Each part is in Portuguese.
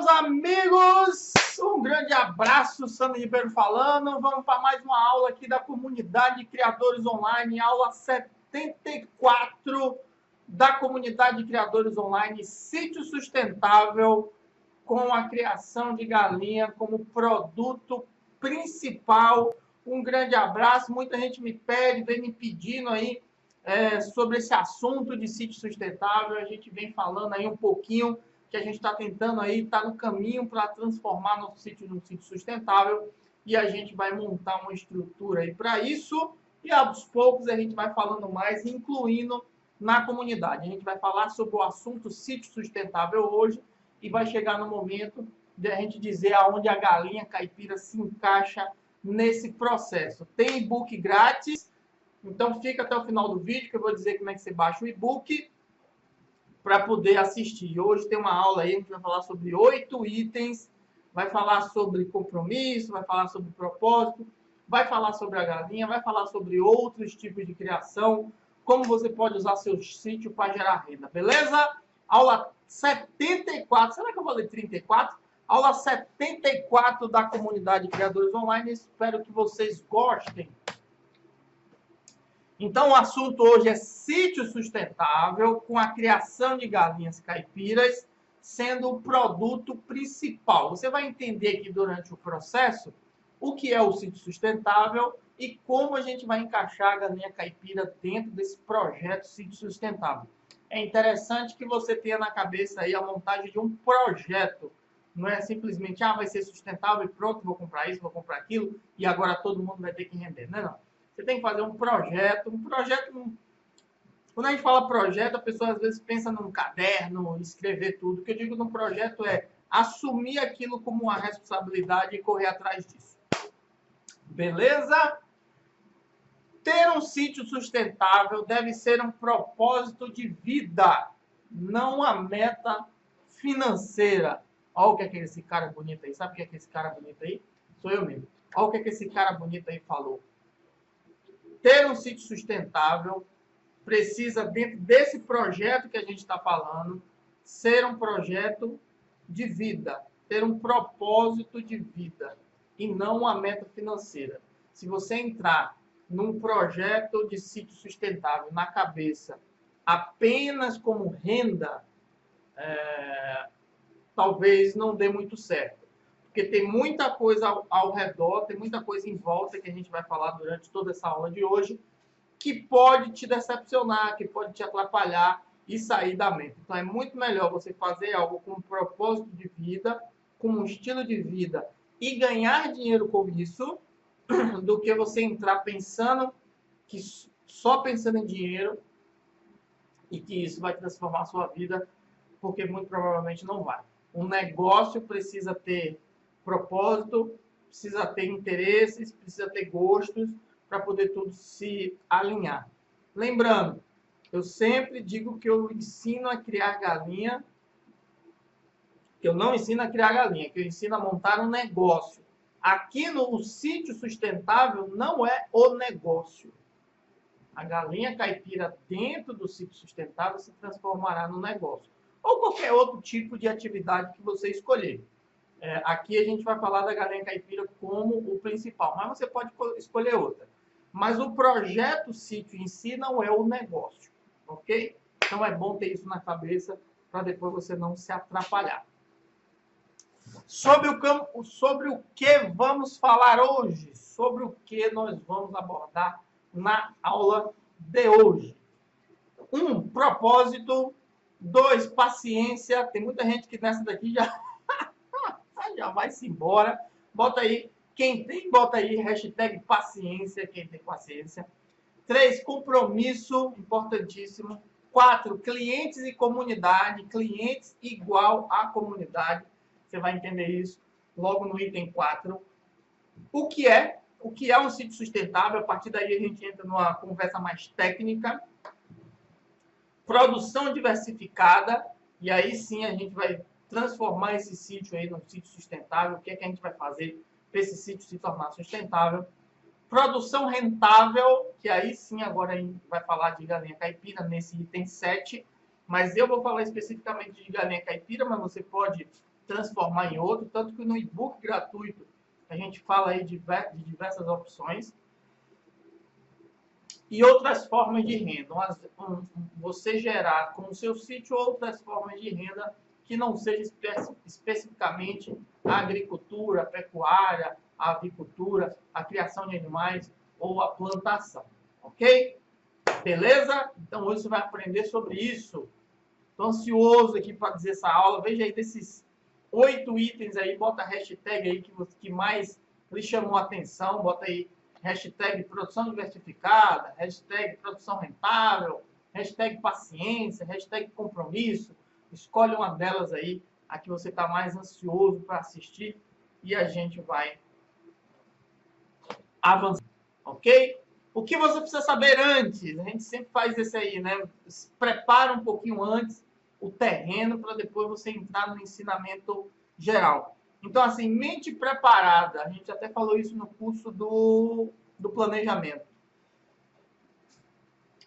meus amigos! Um grande abraço, Sandro Ribeiro falando. Vamos para mais uma aula aqui da comunidade de criadores online, aula 74 da comunidade de criadores online, sítio sustentável com a criação de galinha como produto principal. Um grande abraço. Muita gente me pede, vem me pedindo aí sobre esse assunto de sítio sustentável. A gente vem falando aí um pouquinho que a gente está tentando aí, está no caminho para transformar nosso sítio num sítio sustentável, e a gente vai montar uma estrutura aí para isso, e aos poucos a gente vai falando mais, incluindo na comunidade. A gente vai falar sobre o assunto sítio sustentável hoje, e vai chegar no momento de a gente dizer aonde a galinha caipira se encaixa nesse processo. Tem e-book grátis, então fica até o final do vídeo que eu vou dizer como é que você baixa o e-book para poder assistir. Hoje tem uma aula aí, a gente vai falar sobre 8 itens, vai falar sobre compromisso, vai falar sobre propósito, vai falar sobre a galinha, vai falar sobre outros tipos de criação, como você pode usar seu sítio para gerar renda, beleza? Aula 74, será que eu falei 34? Aula 74 da comunidade de criadores online, espero que vocês gostem. Então, o assunto hoje é sítio sustentável, com a criação de galinhas caipiras sendo o produto principal. Você vai entender aqui durante o processo o que é o sítio sustentável e como a gente vai encaixar a galinha caipira dentro desse projeto sítio sustentável. É interessante que você tenha na cabeça aí a montagem de um projeto. Não é simplesmente, vai ser sustentável e pronto, vou comprar isso, vou comprar aquilo, e agora todo mundo vai ter que render. Não é não. Você tem que fazer um projeto. Quando a gente fala projeto, a pessoa às vezes pensa num caderno, escrever tudo. O que eu digo num projeto é assumir aquilo como uma responsabilidade e correr atrás disso. Beleza? Ter um sítio sustentável deve ser um propósito de vida, não uma meta financeira. Olha o que é que esse cara bonito aí. Sabe o que é que esse cara bonito aí? Sou eu mesmo. Olha o que é que esse cara bonito aí falou. Ter um sítio sustentável precisa, dentro desse projeto que a gente está falando, ser um projeto de vida, ter um propósito de vida e não uma meta financeira. Se você entrar num projeto de sítio sustentável na cabeça apenas como renda, talvez não dê muito certo. Porque tem muita coisa ao redor, tem muita coisa em volta que a gente vai falar durante toda essa aula de hoje, que pode te decepcionar, que pode te atrapalhar e sair da meta. Então é muito melhor você fazer algo com um propósito de vida, com um estilo de vida e ganhar dinheiro com isso, do que você entrar pensando que só pensando em dinheiro e que isso vai transformar a sua vida, porque muito provavelmente não vai. Um negócio precisa ter propósito, precisa ter interesses, precisa ter gostos para poder tudo se alinhar. Lembrando, eu sempre digo que eu ensino a criar galinha, que eu não ensino a criar galinha, que eu ensino a montar um negócio. Aqui no sítio sustentável não é o negócio. A galinha caipira dentro do sítio sustentável se transformará no negócio. Ou qualquer outro tipo de atividade que você escolher. Aqui a gente vai falar da galinha caipira como o principal, mas você pode escolher outra. Mas o projeto sítio em si não é o negócio, ok? Então é bom ter isso na cabeça para depois você não se atrapalhar. Sobre o que vamos falar hoje? Sobre o que nós vamos abordar na aula de hoje? 1, propósito. 2, paciência. Tem muita gente que nessa daqui já vai-se embora. Bota aí, quem tem, bota aí, hashtag paciência, quem tem paciência. 3, compromisso, importantíssimo. 4, clientes e comunidade, clientes igual a comunidade. Você vai entender isso logo no item 4. O que é um sítio sustentável? A partir daí a gente entra numa conversa mais técnica. Produção diversificada, e aí sim a gente vai transformar esse sítio aí num sítio sustentável. O que é que a gente vai fazer para esse sítio se tornar sustentável? Produção rentável, que aí sim agora a gente vai falar de galinha caipira nesse item 7, mas eu vou falar especificamente de galinha caipira, mas você pode transformar em outro, tanto que no e-book gratuito a gente fala aí de diversas opções. E outras formas de renda. Você gerar com o seu sítio outras formas de renda que não seja especificamente a agricultura, a pecuária, a avicultura, a criação de animais ou a plantação. Ok? Beleza? Então hoje você vai aprender sobre isso. Estou ansioso aqui para dizer essa aula. Veja aí desses 8 itens aí, bota a hashtag aí que mais lhe chamou a atenção, bota aí hashtag produção diversificada, hashtag produção rentável, hashtag paciência, hashtag compromisso. Escolhe uma delas aí, a que você está mais ansioso para assistir e a gente vai avançar, ok? O que você precisa saber antes? A gente sempre faz esse aí, né? Prepara um pouquinho antes o terreno para depois você entrar no ensinamento geral. Então, assim, mente preparada. A gente até falou isso no curso do planejamento.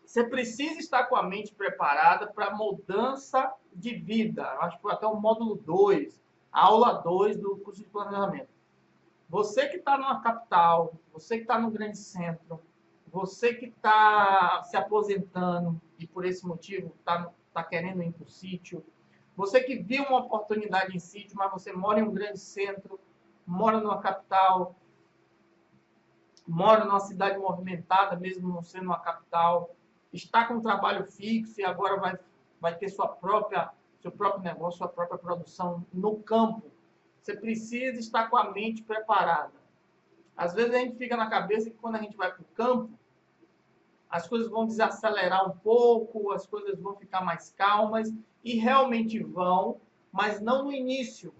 Você precisa estar com a mente preparada para mudança de vida. Acho que foi até o módulo 2, a aula 2 do curso de planejamento. Você que está numa capital, você que está no grande centro, você que está se aposentando e por esse motivo está querendo ir para o sítio, você que viu uma oportunidade em sítio, mas você mora em um grande centro, mora numa capital, mora numa cidade movimentada, mesmo não sendo uma capital, está com um trabalho fixo e agora vai ter seu próprio negócio, sua própria produção no campo. Você precisa estar com a mente preparada. Às vezes a gente fica na cabeça que quando a gente vai para o campo, as coisas vão desacelerar um pouco, as coisas vão ficar mais calmas, e realmente vão, mas não no início.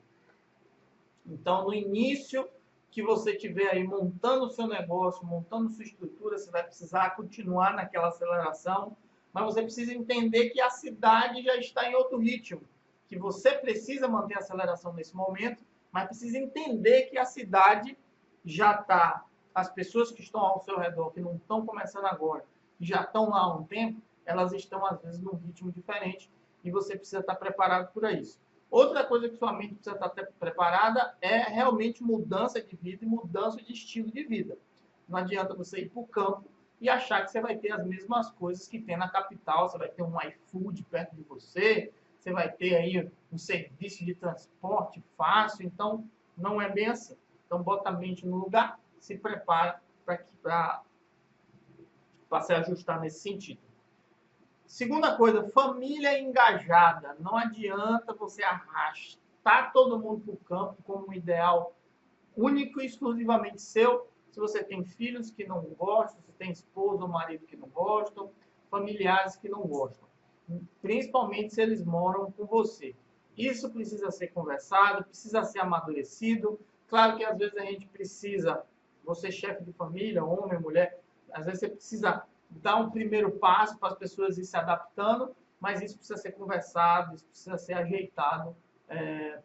Então, no início que você estiver aí montando o seu negócio, montando sua estrutura, você vai precisar continuar naquela aceleração, mas você precisa entender que a cidade já está em outro ritmo, que você precisa manter a aceleração nesse momento, mas precisa entender que a cidade já está, as pessoas que estão ao seu redor, que não estão começando agora, que já estão lá há um tempo, elas estão às vezes num ritmo diferente e você precisa estar preparado para isso. Outra coisa que sua mente precisa estar preparada é realmente mudança de vida e mudança de estilo de vida. Não adianta você ir para o campo e achar que você vai ter as mesmas coisas que tem na capital. Você vai ter um iFood perto de você, você vai ter aí um serviço de transporte fácil. Então, não é bem assim. Então, bota a mente no lugar, se prepara para se ajustar nesse sentido. Segunda coisa, família engajada. Não adianta você arrastar todo mundo para o campo como um ideal único e exclusivamente seu, se você tem filhos que não gostam, se tem esposa ou marido que não gostam, familiares que não gostam. Principalmente se eles moram com você. Isso precisa ser conversado, precisa ser amadurecido. Claro que às vezes a gente precisa, você chefe de família, homem, mulher, às vezes você precisa dar um primeiro passo para as pessoas ir se adaptando, mas isso precisa ser conversado, isso precisa ser ajeitado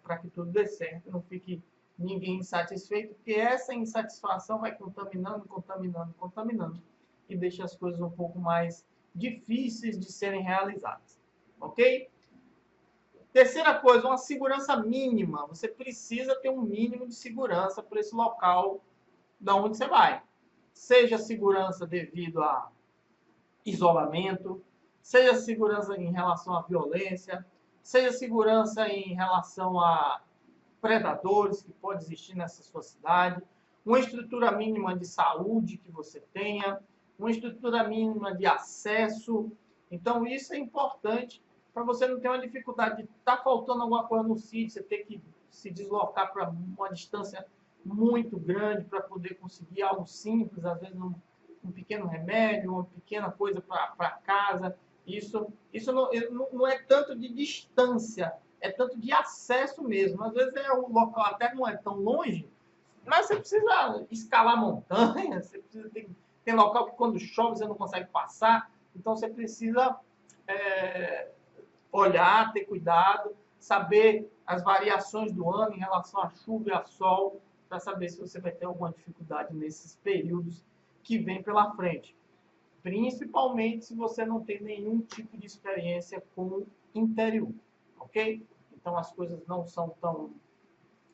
para que tudo dê certo, não fique ninguém insatisfeito, porque essa insatisfação vai contaminando, contaminando, contaminando e deixa as coisas um pouco mais difíceis de serem realizadas, ok? Terceira coisa, uma segurança mínima. Você precisa ter um mínimo de segurança para esse local da onde você vai. Seja segurança devido a isolamento, seja segurança em relação à violência, seja segurança em relação a predadores que podem existir nessa sua cidade, uma estrutura mínima de saúde que você tenha, uma estrutura mínima de acesso. Então, isso é importante para você não ter uma dificuldade de estar faltando alguma coisa no sítio, você ter que se deslocar para uma distância muito grande para poder conseguir algo simples, às vezes um pequeno remédio, uma pequena coisa para casa. Isso não é tanto de distância, é tanto de acesso mesmo. Às vezes o local até não é tão longe, mas você precisa escalar montanha, você precisa tem local que quando chove você não consegue passar, então você precisa olhar, ter cuidado, saber as variações do ano em relação a chuva e a sol, para saber se você vai ter alguma dificuldade nesses períodos que vem pela frente. Principalmente se você não tem nenhum tipo de experiência com o interior, ok? Então as coisas não são tão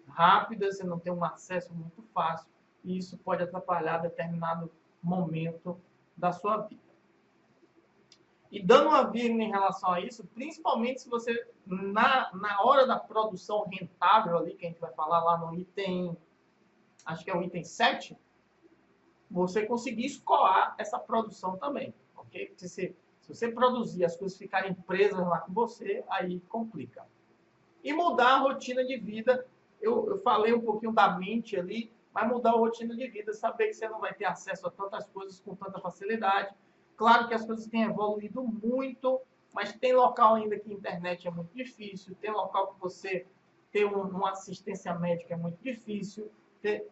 rápida, você não tem um acesso muito fácil, e isso pode atrapalhar determinado momento da sua vida. E dando uma vírgula em relação a isso, principalmente se você, na hora da produção rentável ali, que a gente vai falar lá no item, acho que é o item 7, você conseguir escoar essa produção também, ok? Porque se você produzir as coisas ficarem presas lá com você, aí complica. E mudar a rotina de vida, eu falei um pouquinho da mente ali, mas mudar a rotina de vida, saber que você não vai ter acesso a tantas coisas com tanta facilidade. Claro que as coisas têm evoluído muito, mas tem local ainda que a internet é muito difícil, tem local que você ter uma assistência médica é muito difícil.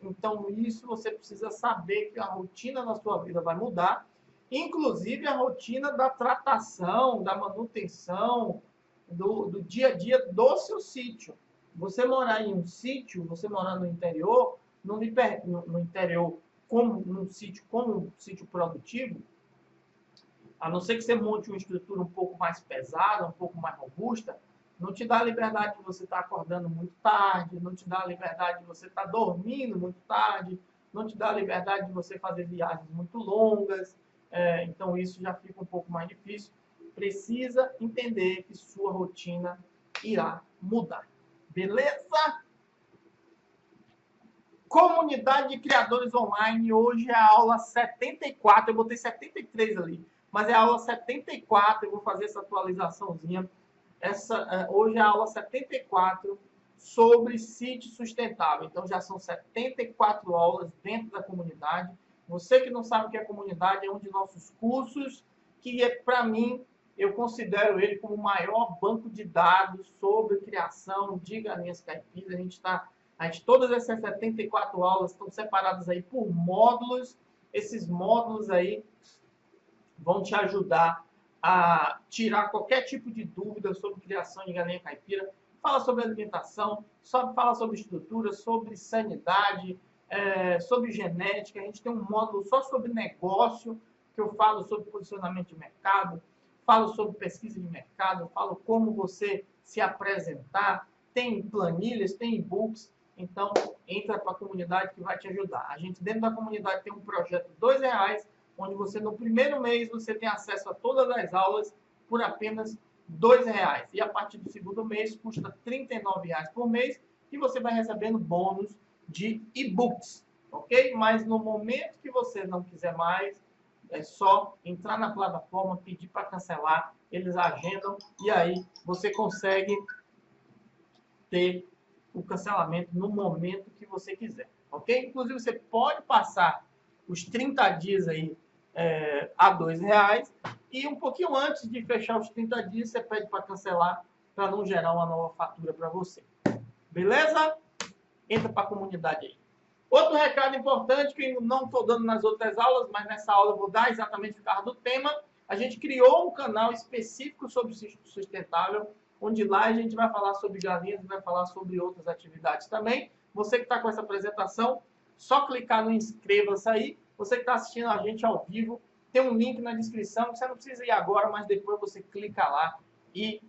Então, isso você precisa saber que a rotina da sua vida vai mudar, inclusive a rotina da tratação, da manutenção, do dia a dia do seu sítio. Você morar em um sítio, você morar no interior, no interior como num sítio como um sítio produtivo, a não ser que você monte uma estrutura um pouco mais pesada, um pouco mais robusta, não te dá a liberdade de você estar acordando muito tarde, não te dá a liberdade de você estar dormindo muito tarde, não te dá a liberdade de você fazer viagens muito longas. Então isso já fica um pouco mais difícil. Precisa entender que sua rotina irá mudar. Beleza? Comunidade de Criadores Online, hoje é a aula 74, eu botei 73 ali, mas é a aula 74, eu vou fazer essa atualizaçãozinha. Hoje é a aula 74 sobre sítio sustentável. Então já são 74 aulas dentro da comunidade. Você que não sabe o que é comunidade, é um de nossos cursos, que para mim, eu considero ele como o maior banco de dados sobre criação de galinhas caipiras. Todas essas 74 aulas estão separadas aí por módulos. Esses módulos aí vão te ajudar a tirar qualquer tipo de dúvida sobre criação de galinha caipira. Fala sobre alimentação, fala sobre estrutura, sobre sanidade, sobre genética. A gente tem um módulo só sobre negócio, que eu falo sobre posicionamento de mercado, falo sobre pesquisa de mercado, falo como você se apresentar. Tem planilhas, tem e-books. Então, entra para a comunidade que vai te ajudar. A gente, dentro da comunidade, tem um projeto R$2, onde você, no primeiro mês, você tem acesso a todas as aulas por apenas R$2. E a partir do segundo mês, custa R$39 por mês, e você vai recebendo bônus de e-books, ok? Mas no momento que você não quiser mais, é só entrar na plataforma, pedir para cancelar, eles agendam, e aí você consegue ter o cancelamento no momento que você quiser, ok? Inclusive, você pode passar os 30 dias aí a R$2, e um pouquinho antes de fechar os 30 dias, você pede para cancelar, para não gerar uma nova fatura para você. Beleza? Entra para a comunidade aí. Outro recado importante, que eu não estou dando nas outras aulas, mas nessa aula eu vou dar exatamente por causa do tema. A gente criou um canal específico sobre sustentável, onde lá a gente vai falar sobre galinhas e vai falar sobre outras atividades também. Você que está com essa apresentação, só clicar no inscreva-se aí. Você que está assistindo a gente ao vivo, tem um link na descrição, você não precisa ir agora, mas depois você clica lá e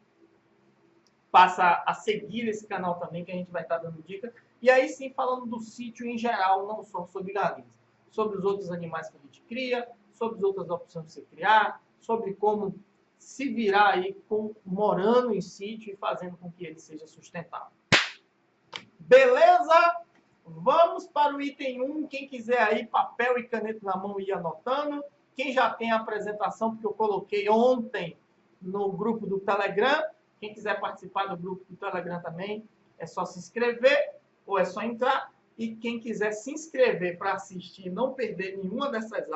passa a seguir esse canal também, que a gente vai estar dando dica. E aí sim, falando do sítio em geral, não só sobre galinhas, sobre os outros animais que a gente cria, sobre as outras opções de você criar, sobre como se virar aí morando em sítio e fazendo com que ele seja sustentável. Beleza? Vamos para o item 1. Quem quiser aí, papel e caneta na mão e ir anotando. Quem já tem a apresentação, porque eu coloquei ontem no grupo do Telegram. Quem quiser participar do grupo do Telegram também, é só se inscrever ou é só entrar. E quem quiser se inscrever para assistir e não perder nenhuma dessas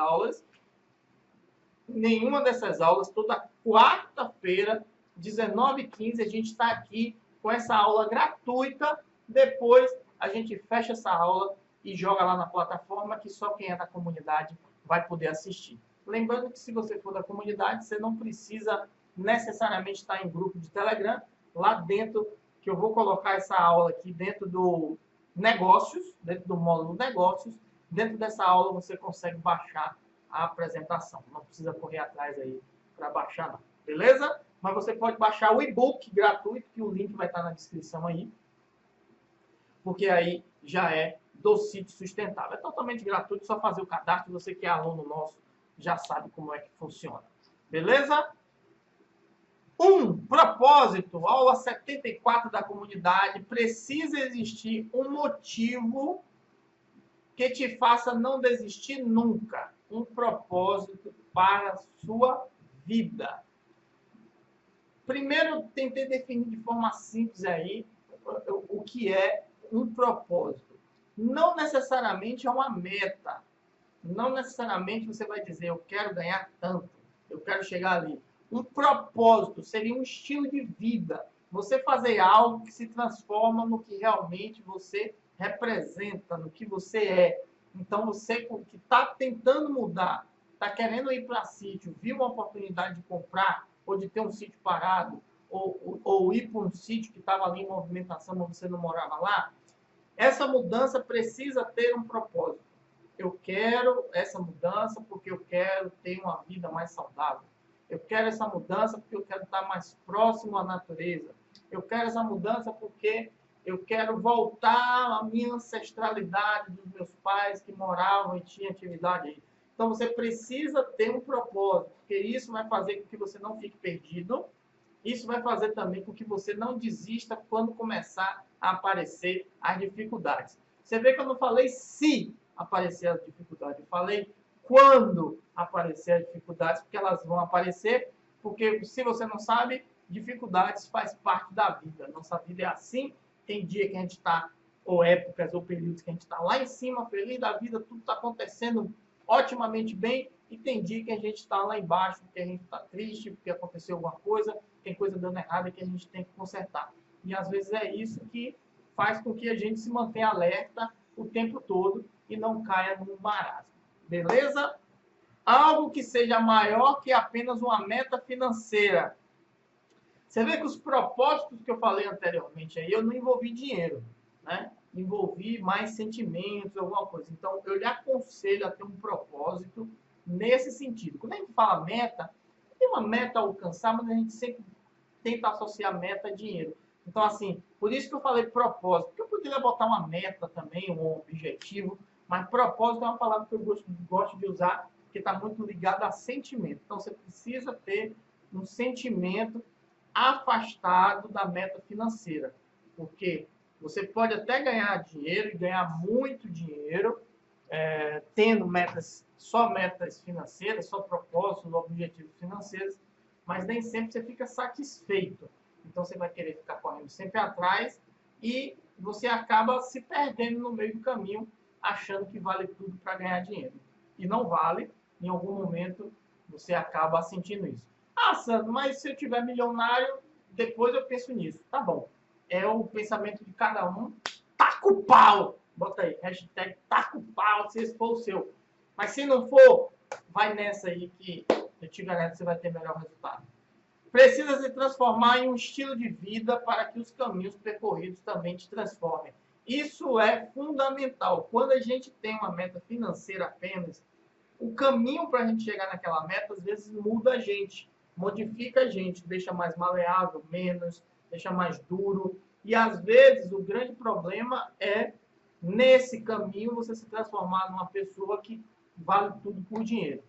aulas, toda quarta-feira, 19h15, a gente está aqui com essa aula gratuita. Depois a gente fecha essa aula e joga lá na plataforma, que só quem é da comunidade vai poder assistir. Lembrando que se você for da comunidade, você não precisa necessariamente estar em grupo de Telegram. Lá dentro, que eu vou colocar essa aula aqui dentro do negócios, dentro do módulo negócios. Dentro dessa aula você consegue baixar a apresentação. Não precisa correr atrás aí para baixar não. Beleza? Mas você pode baixar o e-book gratuito, que o link vai estar na descrição aí. porque aí já é do sítio sustentável. É totalmente gratuito, só fazer o cadastro. Você que é aluno nosso já sabe como é que funciona. Beleza? Propósito, aula 74 da comunidade. Precisa existir um motivo que te faça não desistir nunca. Um propósito para a sua vida. Primeiro, tentei definir de forma simples aí o que é um propósito. Não necessariamente é uma meta. Não necessariamente você vai dizer, eu quero ganhar tanto, eu quero chegar ali. Um propósito seria um estilo de vida. Você fazer algo que se transforma no que realmente você representa, no que você é. Então, você que está tentando mudar, está querendo ir para sítio, viu uma oportunidade de comprar, ou de ter um sítio parado, ou ir para um sítio que estava ali em movimentação, mas você não morava lá, essa mudança precisa ter um propósito. Eu quero essa mudança porque eu quero ter uma vida mais saudável. Eu quero essa mudança porque eu quero estar mais próximo à natureza. Eu quero essa mudança porque eu quero voltar à minha ancestralidade dos meus pais que moravam e tinham atividade aí. Então você precisa ter um propósito, porque isso vai fazer com que você não fique perdido. Isso vai fazer também com que você não desista quando começar a aparecer as dificuldades. Você vê que eu não falei se aparecer as dificuldades, eu falei quando aparecer as dificuldades, porque elas vão aparecer, porque se você não sabe, dificuldades faz parte da vida. Nossa vida é assim, tem dia que a gente está, ou épocas, ou períodos que a gente está lá em cima, feliz da vida, tudo está acontecendo otimamente bem, e tem dia que a gente está lá embaixo, porque a gente está triste, porque aconteceu alguma coisa, tem coisa dando errada que a gente tem que consertar. E às vezes é isso que faz com que a gente se mantenha alerta o tempo todo e não caia num marasmo. Beleza? Algo que seja maior que apenas uma meta financeira. Você vê que os propósitos que eu falei anteriormente aí, eu não envolvi dinheiro, né? Envolvi mais sentimentos, alguma coisa. Então, eu lhe aconselho a ter um propósito nesse sentido. Quando a gente fala meta, tem uma meta a alcançar, mas a gente sempre tenta associar meta a dinheiro. Então, assim, por isso que eu falei propósito, porque eu poderia botar uma meta também, um objetivo, mas propósito é uma palavra que eu gosto de usar, que está muito ligada a sentimento. Então, você precisa ter um sentimento afastado da meta financeira, porque você pode até ganhar dinheiro e ganhar muito dinheiro, tendo só metas financeiras, só propósitos, objetivos financeiros, mas nem sempre você fica satisfeito. Então você vai querer ficar correndo sempre atrás e você acaba se perdendo no meio do caminho, achando que vale tudo para ganhar dinheiro. E não vale, em algum momento você acaba sentindo isso. Ah, Sandro, mas se eu tiver milionário, depois eu penso nisso. Tá bom. É o pensamento de cada um. Taca o pau! Bota aí, hashtag taca o pau, se esse for o seu. Mas se não for, vai nessa aí que eu te garanto que você vai ter melhor resultado. Precisa se transformar em um estilo de vida para que os caminhos percorridos também te transformem. Isso é fundamental. Quando a gente tem uma meta financeira apenas, o caminho para a gente chegar naquela meta, às vezes, muda a gente, modifica a gente, deixa mais maleável, menos, deixa mais duro. E, às vezes, o grande problema é, nesse caminho, você se transformar numa pessoa que vale tudo por dinheiro.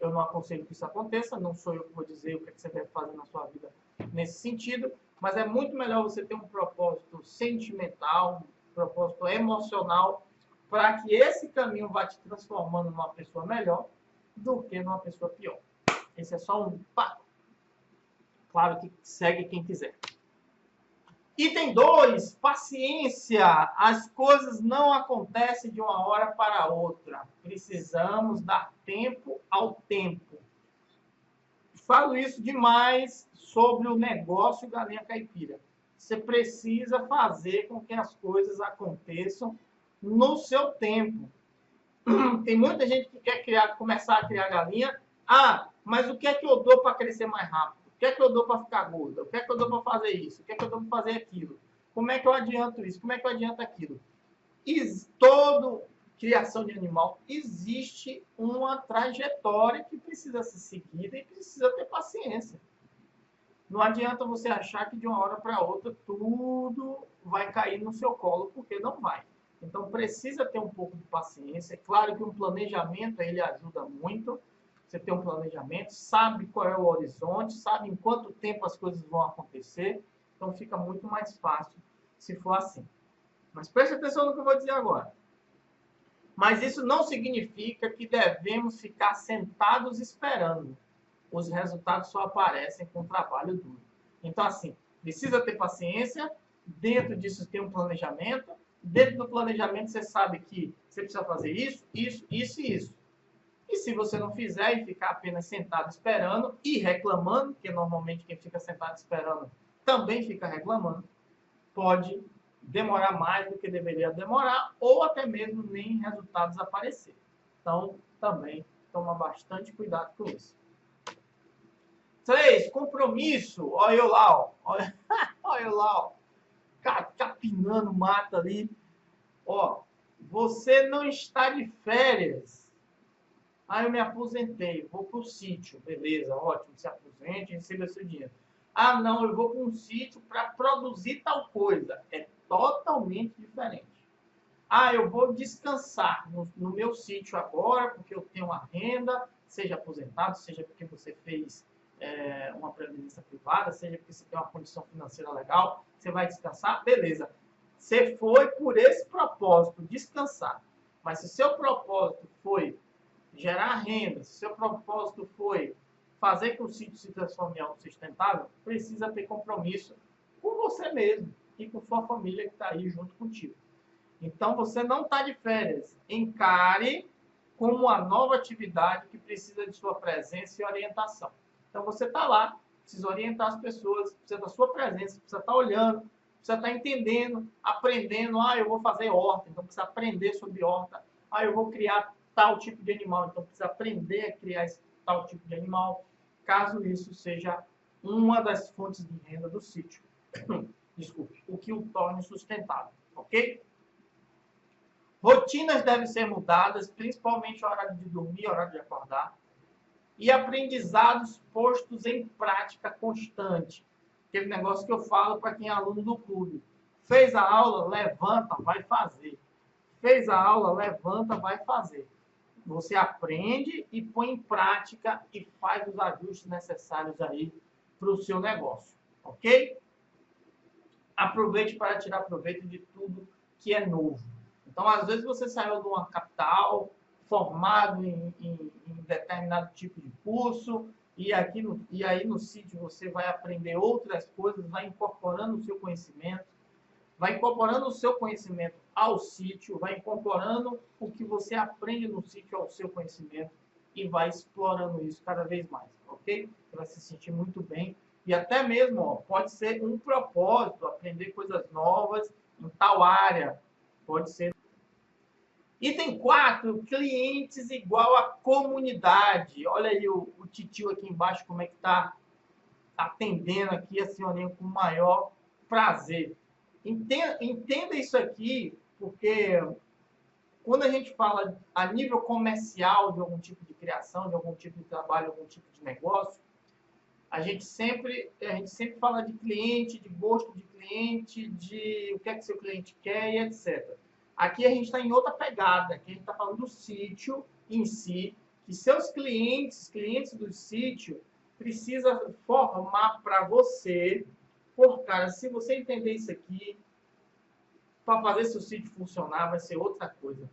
Eu não aconselho que isso aconteça, não sou eu que vou dizer o que você deve fazer na sua vida nesse sentido, mas é muito melhor você ter um propósito sentimental, um propósito emocional, para que esse caminho vá te transformando numa pessoa melhor do que numa pessoa pior. Esse é só um papo. Claro que segue quem quiser. Item 2, paciência. As coisas não acontecem de uma hora para outra. Precisamos dar tempo ao tempo. Falo isso demais sobre o negócio galinha caipira. Você precisa fazer com que as coisas aconteçam no seu tempo. Tem muita gente que quer começar a criar galinha. Ah, mas o que é que eu dou para crescer mais rápido? O que é que eu dou para ficar gorda? O que é que eu dou para fazer isso? O que é que eu dou para fazer aquilo? Como é que eu adianto isso? Como é que eu adianto aquilo? Toda criação de animal existe uma trajetória que precisa ser seguida e precisa ter paciência. Não adianta você achar que de uma hora para outra tudo vai cair no seu colo, porque não vai. Então precisa ter um pouco de paciência. É claro que um planejamento ele ajuda muito. Você tem um planejamento, sabe qual é o horizonte, sabe em quanto tempo as coisas vão acontecer. Então fica muito mais fácil se for assim. Mas preste atenção no que eu vou dizer agora. Mas isso não significa que devemos ficar sentados esperando. Os resultados só aparecem com trabalho duro. Então, assim, precisa ter paciência. Dentro disso tem um planejamento. Dentro do planejamento você sabe que você precisa fazer isso, isso, isso e isso. E se você não fizer e ficar apenas sentado esperando e reclamando, porque normalmente quem fica sentado esperando também fica reclamando, pode demorar mais do que deveria demorar ou até mesmo nem resultados aparecer. Então, também toma bastante cuidado com isso. 3, compromisso. Olha eu lá, ó. Olha eu lá, ó. Capinando mata ali. Ó, você não está de férias. Eu me aposentei, vou para o sítio. Beleza, ótimo, se aposente, receba seu dinheiro. Não, eu vou para um sítio para produzir tal coisa. É totalmente diferente. Eu vou descansar no meu sítio agora, porque eu tenho uma renda, seja aposentado, seja porque você fez uma previdência privada, seja porque você tem uma condição financeira legal, você vai descansar, beleza. Você foi por esse propósito, descansar. Mas se seu propósito foi gerar renda, se seu propósito foi fazer que o sítio se transforme em autossustentável, precisa ter compromisso com você mesmo e com sua família que está aí junto contigo. Então, você não está de férias. Encare como uma nova atividade que precisa de sua presença e orientação. Então, você está lá, precisa orientar as pessoas, precisa da sua presença, precisa estar olhando, precisa estar entendendo, aprendendo. Eu vou fazer horta, então precisa aprender sobre horta. Eu vou criar tal tipo de animal, então precisa aprender a criar esse tal tipo de animal, caso isso seja uma das fontes de renda do sítio. Desculpe, o que o torne sustentável, ok? Rotinas devem ser mudadas, principalmente a hora de dormir, a hora de acordar. E aprendizados postos em prática constante. Aquele negócio que eu falo para quem é aluno do clube. Fez a aula, levanta, vai fazer. Fez a aula, levanta, vai fazer. Você aprende e põe em prática e faz os ajustes necessários aí para o seu negócio. Ok? Aproveite para tirar proveito de tudo que é novo. Então, às vezes você saiu de uma capital, formado em determinado tipo de curso, e aí no sítio você vai aprender outras coisas, vai incorporando o seu conhecimento, ao sítio, vai incorporando o que você aprende no sítio ao seu conhecimento e vai explorando isso cada vez mais, ok? Você vai se sentir muito bem. E até mesmo, pode ser um propósito, aprender coisas novas em tal área. Pode ser. Item 4, clientes igual a comunidade. Olha aí o titio aqui embaixo, como é que está atendendo aqui a senhorinha com o maior prazer. Entenda isso aqui, porque quando a gente fala a nível comercial de algum tipo de criação, de algum tipo de trabalho, algum tipo de negócio, a gente sempre fala de cliente, de gosto de cliente, de o que é que seu cliente quer e etc. Aqui a gente está em outra pegada, aqui a gente está falando do sítio em si, que seus clientes do sítio, precisa formar para você, cara, se você entender isso aqui, para fazer seu sítio funcionar, vai ser outra coisa.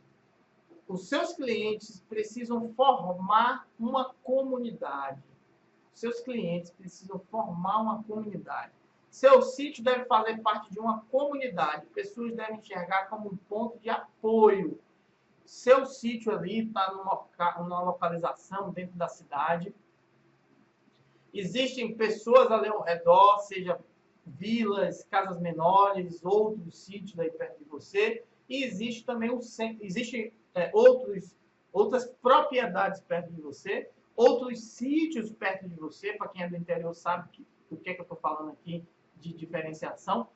Os seus clientes precisam formar uma comunidade. Seus clientes precisam formar uma comunidade. Seu sítio deve fazer parte de uma comunidade. Pessoas devem enxergar como um ponto de apoio. Seu sítio ali está numa localização dentro da cidade. Existem pessoas ali ao redor, seja vilas, casas menores, outros sítios aí perto de você. E existe também outras propriedades perto de você, outros sítios perto de você. Para quem é do interior sabe o que é que eu estou falando aqui de diferenciação.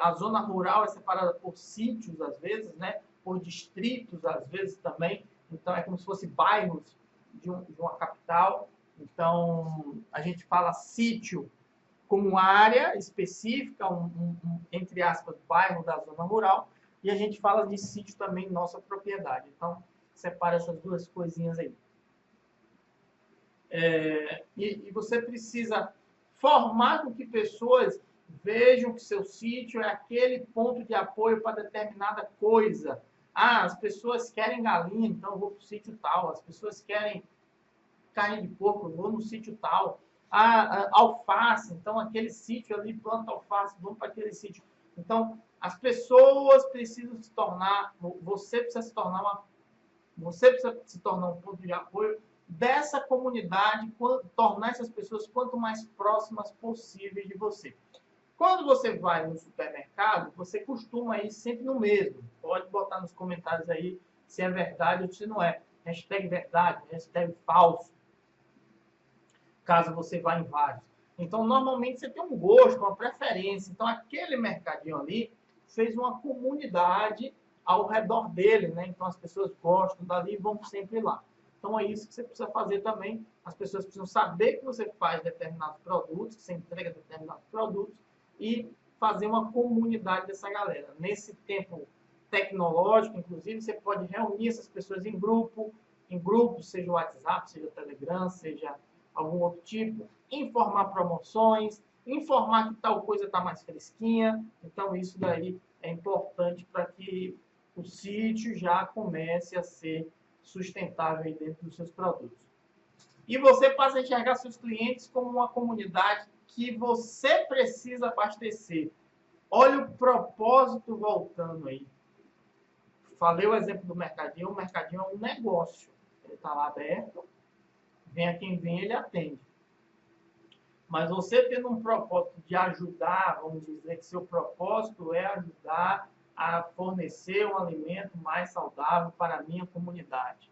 A zona rural é separada por sítios, às vezes, né? Por distritos, às vezes, também. Então, é como se fosse bairros de uma capital. Então, a gente fala sítio como área específica, entre aspas, bairro da zona rural, e a gente fala de sítio também, nossa propriedade. Então, separa essas duas coisinhas aí. E você precisa formar com que pessoas vejam que seu sítio é aquele ponto de apoio para determinada coisa. Ah, as pessoas querem galinha, então eu vou para o sítio tal. As pessoas querem carne de porco, eu vou no sítio tal. Ah, alface, então aquele sítio ali planta alface, vamos para aquele sítio. Então, as pessoas precisam se tornar, você precisa se tornar um ponto de apoio dessa comunidade, tornar essas pessoas quanto mais próximas possíveis de você. Quando você vai no supermercado, você costuma ir sempre no mesmo. Pode botar nos comentários aí se é verdade ou se não é. Hashtag verdade, hashtag falso, caso você vá em vários. Então, normalmente você tem um gosto, uma preferência. Então, aquele mercadinho ali fez uma comunidade ao redor dele, né? Então, as pessoas gostam dali e vão sempre lá. Então, é isso que você precisa fazer também. As pessoas precisam saber que você faz determinados produtos, que você entrega determinados produtos e fazer uma comunidade dessa galera. Nesse tempo tecnológico, inclusive, você pode reunir essas pessoas em grupos, seja o WhatsApp, seja o Telegram, seja algum outro tipo, informar promoções, informar que tal coisa está mais fresquinha. Então, isso daí é importante para que o sítio já comece a ser sustentável dentro dos seus produtos. E você passa a enxergar seus clientes como uma comunidade que você precisa abastecer. Olha o propósito voltando aí. Falei o exemplo do mercadinho. O mercadinho é um negócio. Ele está lá aberto. Venha quem vem, ele atende. Mas você tendo um propósito de ajudar, vamos dizer que seu propósito é ajudar a fornecer um alimento mais saudável para a minha comunidade.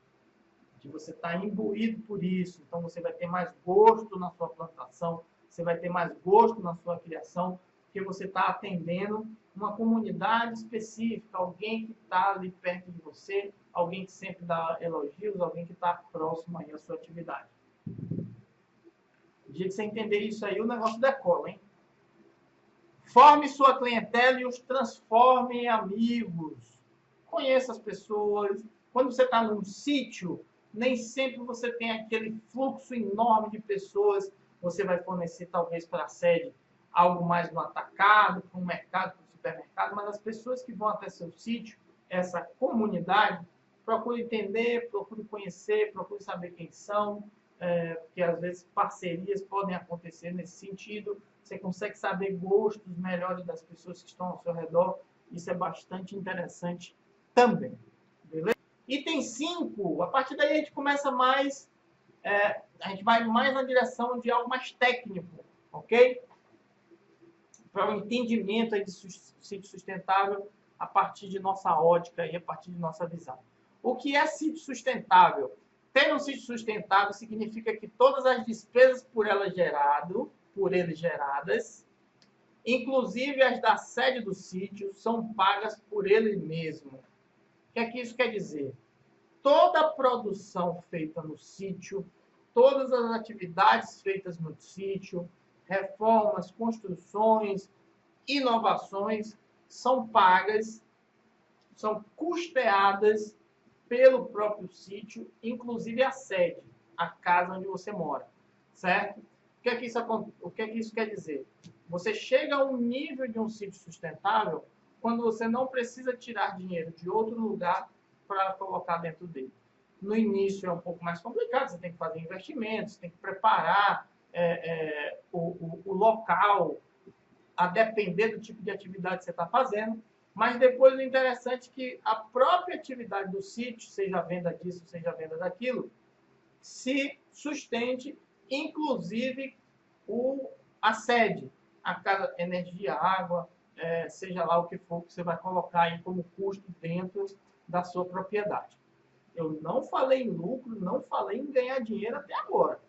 Que você está imbuído por isso, então você vai ter mais gosto na sua plantação, você vai ter mais gosto na sua criação, porque você está atendendo uma comunidade específica, alguém que está ali perto de você, alguém que sempre dá elogios, alguém que está próximo aí à sua atividade. No dia que você entender isso aí, o negócio decola, hein? Forme sua clientela e os transforme em amigos. Conheça as pessoas. Quando você está num sítio, nem sempre você tem aquele fluxo enorme de pessoas. Você vai fornecer, talvez, para a sede, algo mais no atacado, para um mercado, para um supermercado, mas as pessoas que vão até seu sítio, essa comunidade, procure entender, procure conhecer, procure saber quem são, porque às vezes parcerias podem acontecer nesse sentido. Você consegue saber gostos melhores das pessoas que estão ao seu redor. Isso é bastante interessante também. Beleza? Item 5. A partir daí a gente começa mais... a gente vai mais na direção de algo mais técnico, ok? Para o entendimento aí de sítio sustentável a partir de nossa ótica e a partir de nossa visão. O que é sítio sustentável? Ter um sítio sustentável significa que todas as despesas por ele geradas, inclusive as da sede do sítio, são pagas por ele mesmo. O que é que isso quer dizer? Toda a produção feita no sítio, todas as atividades feitas no sítio, reformas, construções, inovações, são pagas, são custeadas pelo próprio sítio, inclusive a sede, a casa onde você mora, certo? O que é que isso quer dizer? Você chega a um nível de um sítio sustentável quando você não precisa tirar dinheiro de outro lugar para colocar dentro dele. No início é um pouco mais complicado, você tem que fazer investimentos, tem que preparar o local, a depender do tipo de atividade que você está fazendo. Mas depois o interessante é que a própria atividade do sítio, seja a venda disso, seja a venda daquilo, se sustente, inclusive a sede, a casa, energia, água, seja lá o que for que você vai colocar aí como custo dentro da sua propriedade. Eu não falei em lucro, não falei em ganhar dinheiro até agora.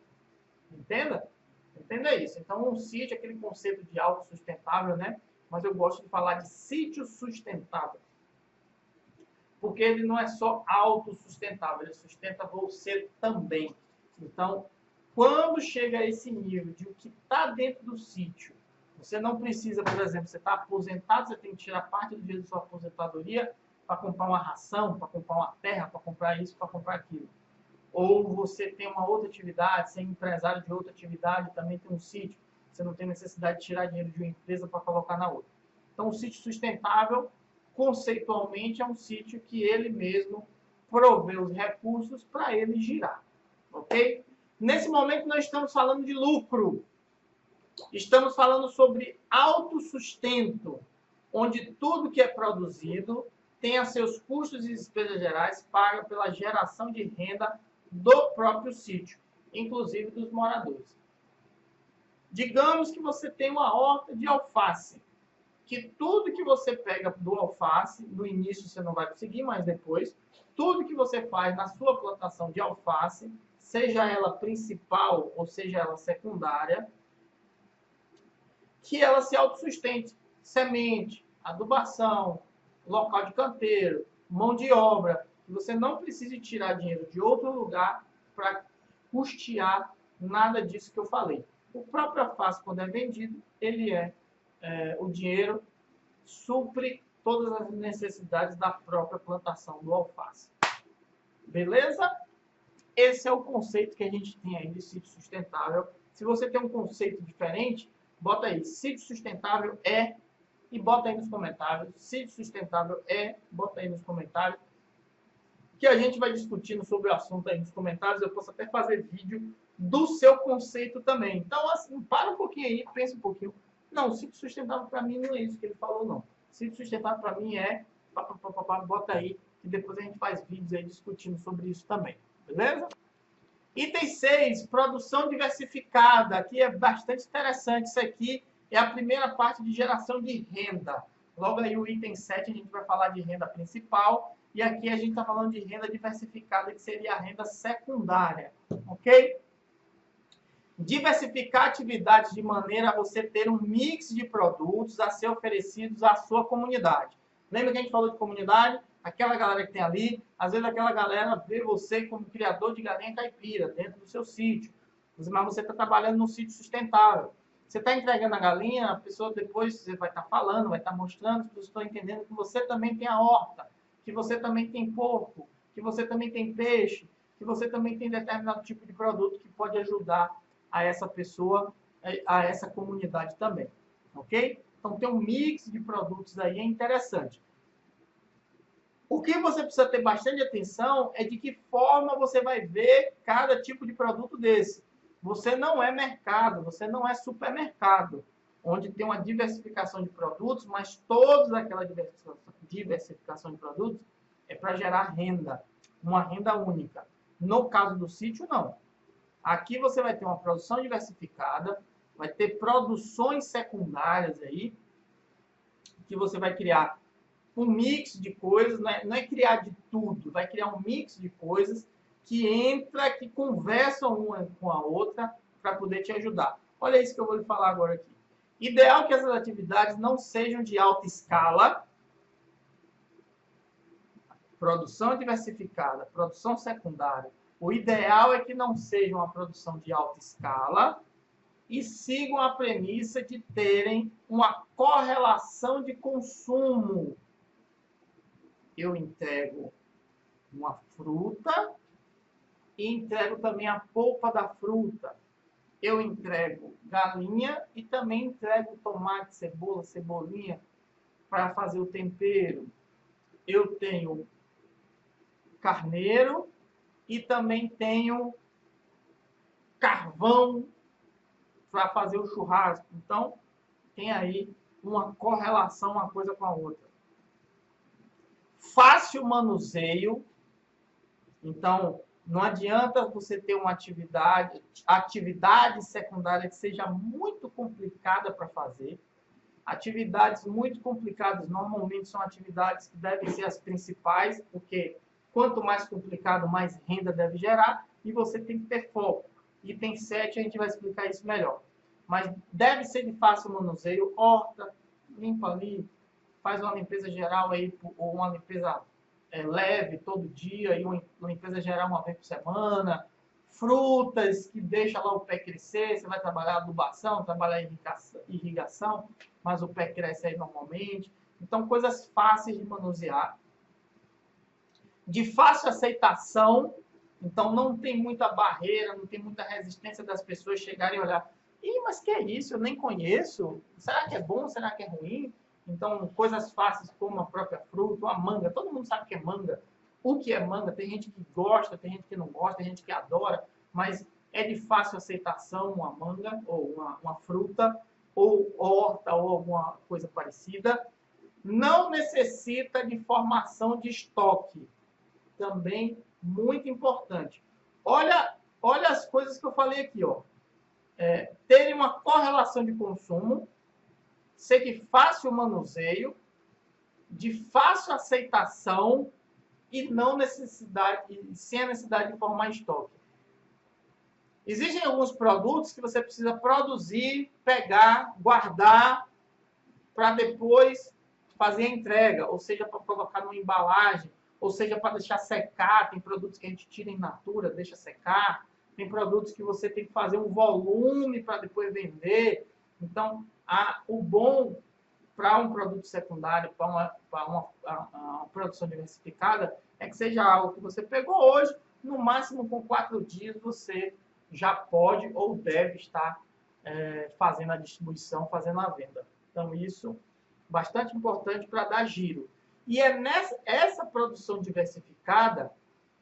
Entenda? Entenda isso. Então, um sítio é aquele conceito de autossustentável, né? Mas eu gosto de falar de sítio sustentável. Porque ele não é só autossustentável, ele sustenta você também. Então, Quando chega a esse nível de o que está dentro do sítio, você não precisa, por exemplo, você está aposentado, você tem que tirar parte do dinheiro da sua aposentadoria para comprar uma ração, para comprar uma terra, para comprar isso, para comprar aquilo. Ou você tem uma outra atividade, você é empresário de outra atividade, também tem um sítio, você não tem necessidade de tirar dinheiro de uma empresa para colocar na outra. Então, o sítio sustentável, conceitualmente, é um sítio que ele mesmo provê os recursos para ele girar. Ok? Nesse momento, nós estamos falando de lucro. Estamos falando sobre autossustento, onde tudo que é produzido tem seus custos e despesas gerais paga pela geração de renda do próprio sítio, inclusive dos moradores. Digamos que você tem uma horta de alface, que tudo que você pega do alface, no início você não vai conseguir, mas depois, tudo que você faz na sua plantação de alface, seja ela principal ou seja ela secundária, que ela se autossustente. Semente, adubação, local de canteiro, mão de obra, que você não precise tirar dinheiro de outro lugar para custear nada disso que eu falei. O próprio alface, quando é vendido, ele o dinheiro supre todas as necessidades da própria plantação do alface. Beleza? Esse é o conceito que a gente tem aí de sítio sustentável. Se você tem um conceito diferente, bota aí, sítio sustentável é, e bota aí nos comentários. Sítio sustentável é, bota aí nos comentários. Que a gente vai discutindo sobre o assunto aí nos comentários. Eu posso até fazer vídeo do seu conceito também. Então, assim, para um pouquinho aí, pensa um pouquinho. Não, sítio sustentável para mim não é isso que ele falou, não. Sítio sustentável para mim é, bota aí, que depois a gente faz vídeos aí discutindo sobre isso também. Beleza? Item 6, produção diversificada. Aqui é bastante interessante. Isso aqui é a primeira parte de geração de renda. Logo aí o item 7 a gente vai falar de renda principal. E aqui a gente está falando de renda diversificada, que seria a renda secundária. Ok? Diversificar atividades de maneira a você ter um mix de produtos a ser oferecidos à sua comunidade. Lembra que a gente falou de comunidade? Aquela galera que tem ali, às vezes aquela galera vê você como criador de galinha caipira dentro do seu sítio. Mas você está trabalhando num sítio sustentável. Você está entregando a galinha, a pessoa depois você vai estar falando, vai estar mostrando, as pessoas estão entendendo que você também tem a horta, que você também tem porco, que você também tem peixe, que você também tem determinado tipo de produto que pode ajudar a essa pessoa, a essa comunidade também. Ok? Então tem um mix de produtos aí, é interessante. O que você precisa ter bastante atenção é de que forma você vai ver cada tipo de produto desse. Você não é mercado, você não é supermercado, onde tem uma diversificação de produtos, mas toda aquela diversificação de produtos é para gerar renda, uma renda única. No caso do sítio, não. Aqui você vai ter uma produção diversificada, vai ter produções secundárias aí, que você vai criar um mix de coisas, não é criar de tudo, vai criar um mix de coisas que conversam uma com a outra para poder te ajudar. Olha isso que eu vou lhe falar agora aqui. Ideal que essas atividades não sejam de alta escala, produção diversificada, produção secundária. O ideal é que não seja uma produção de alta escala e sigam a premissa de terem uma correlação de consumo. Eu entrego uma fruta e entrego também a polpa da fruta. Eu entrego galinha e também entrego tomate, cebola, cebolinha para fazer o tempero. Eu tenho carneiro e também tenho carvão para fazer o churrasco. Então, tem aí uma correlação uma coisa com a outra. Fácil manuseio. Então, não adianta você ter uma atividade secundária que seja muito complicada para fazer. Atividades muito complicadas normalmente são atividades que devem ser as principais, porque quanto mais complicado, mais renda deve gerar, e você tem que ter foco. Item 7 a gente vai explicar isso melhor. Mas deve ser de fácil manuseio, horta, limpa ali, faz uma limpeza geral aí, ou uma limpeza leve todo dia, e uma limpeza geral uma vez por semana, frutas que deixa lá o pé crescer, você vai trabalhar adubação, trabalhar irrigação, mas o pé cresce aí normalmente. Então, coisas fáceis de manusear, de fácil aceitação, então não tem muita barreira, não tem muita resistência das pessoas chegarem e olhar, ih, mas que é isso? Eu nem conheço. Será que é bom? Será que é ruim? Então, coisas fáceis como a própria fruta, a manga. Todo mundo sabe que é manga. O que é manga? Tem gente que gosta, tem gente que não gosta, tem gente que adora, mas é de fácil aceitação uma manga, ou uma fruta, ou horta, ou alguma coisa parecida. Não necessita de formação de estoque. Também muito importante. Olha as coisas que eu falei aqui, ó. Terem uma correlação de consumo, ser de fácil manuseio, de fácil aceitação e não necessidade, sem a necessidade de formar estoque. Existem alguns produtos que você precisa produzir, pegar, guardar para depois fazer a entrega, ou seja, para colocar numa embalagem, ou seja, para deixar secar. Tem produtos que a gente tira em natura, deixa secar. Tem produtos que você tem que fazer um volume para depois vender. Então, o bom para um produto secundário, para uma produção diversificada, é que seja algo que você pegou hoje, no máximo com 4 dias você já pode ou deve estar fazendo a distribuição, fazendo a venda. Então, isso é bastante importante para dar giro. E é essa produção diversificada,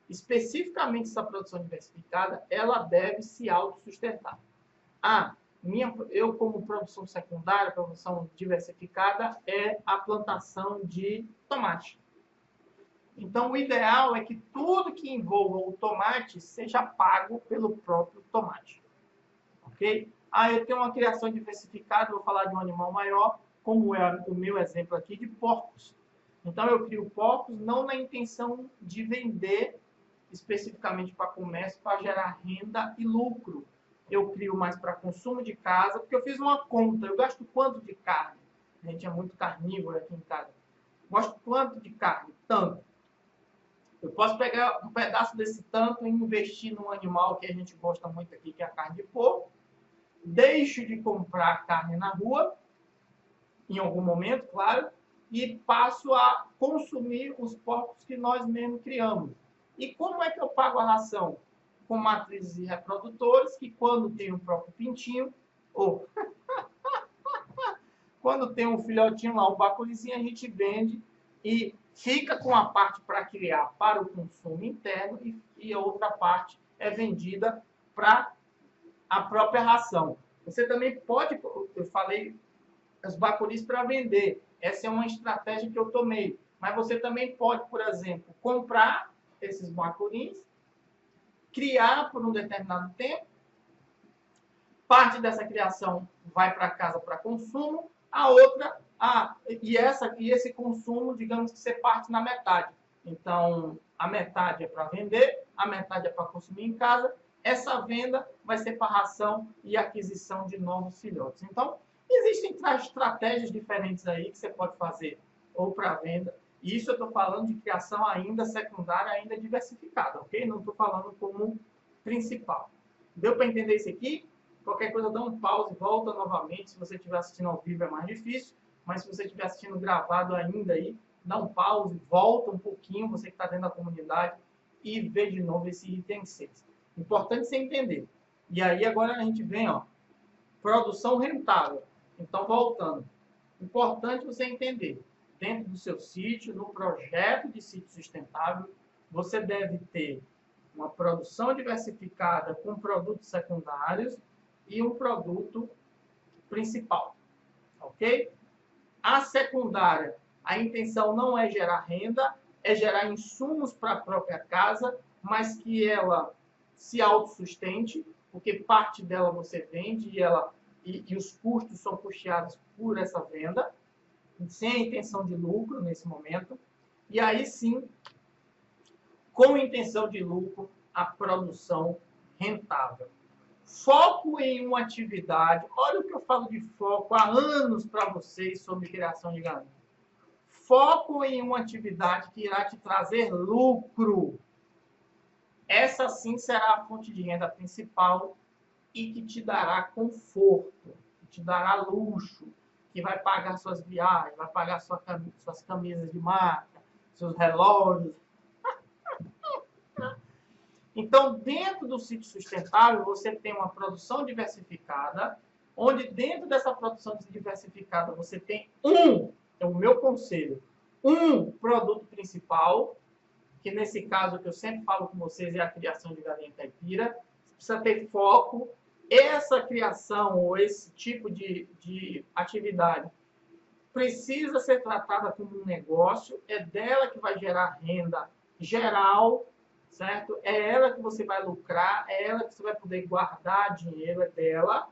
especificamente essa produção diversificada, ela deve se autossustentar. Eu como produção secundária, produção diversificada, é a plantação de tomate. Então, o ideal é que tudo que envolva o tomate seja pago pelo próprio tomate. Ok? Eu tenho uma criação diversificada, vou falar de um animal maior, como é o meu exemplo aqui, de porcos. Então, eu crio porcos não na intenção de vender especificamente para comércio, para gerar renda e lucro. Eu crio mais para consumo de casa, porque eu fiz uma conta. Eu gasto quanto de carne? A gente é muito carnívoro aqui em casa. Gosto quanto de carne? Tanto. Eu posso pegar um pedaço desse tanto e investir num animal que a gente gosta muito aqui, que é a carne de porco. Deixo de comprar carne na rua, em algum momento, claro, e passo a consumir os porcos que nós mesmos criamos. E como é que eu pago a ração? Com matrizes e reprodutores, que quando tem o próprio pintinho, ou quando tem um filhotinho lá, um baculizinho, a gente vende e fica com a parte para criar para o consumo interno e a outra parte é vendida para a própria ração. Você também pode, eu falei, os baculis para vender. Essa é uma estratégia que eu tomei. Mas você também pode, por exemplo, comprar esses baculis, criar por um determinado tempo, parte dessa criação vai para casa para consumo, a outra, e esse consumo, digamos que você parte na metade. Então, a metade é para vender, a metade é para consumir em casa, essa venda vai ser para ração e aquisição de novos filhotes. Então, existem estratégias diferentes aí que você pode fazer, ou para venda. E isso eu estou falando de criação ainda secundária, ainda diversificada, ok? Não estou falando como principal. Deu para entender isso aqui? Qualquer coisa, dá um pause e volta novamente. Se você estiver assistindo ao vivo é mais difícil, mas se você estiver assistindo gravado ainda aí, dá um pause, volta um pouquinho, você que está dentro da comunidade, e vê de novo esse item 6. Importante você entender. E aí agora a gente vem, ó, produção rentável. Então, voltando. Importante você entender. Dentro do seu sítio, no projeto de sítio sustentável, você deve ter uma produção diversificada com produtos secundários e um produto principal. Ok? A secundária, a intenção não é gerar renda, é gerar insumos para a própria casa, mas que ela se autossustente, porque parte dela você vende e os custos são custeados por essa venda, sem a intenção de lucro nesse momento. E aí sim, com intenção de lucro, a produção rentável. Foco em uma atividade. Olha o que eu falo de foco há anos para vocês sobre criação de galinha. Foco em uma atividade que irá te trazer lucro. essa sim será a fonte de renda principal e que te dará conforto, que te dará luxo, que vai pagar suas viagens, vai pagar suas camisas de marca, seus relógios. Então, dentro do sítio sustentável, você tem uma produção diversificada, onde dentro dessa produção diversificada você tem é o meu conselho, um produto principal, que nesse caso que eu sempre falo com vocês é a criação de galinha caipira. Você precisa ter foco. Essa criação ou esse tipo de atividade precisa ser tratada como um negócio, é dela que vai gerar renda geral, certo? É ela que você vai lucrar, é ela que você vai poder guardar dinheiro, é dela.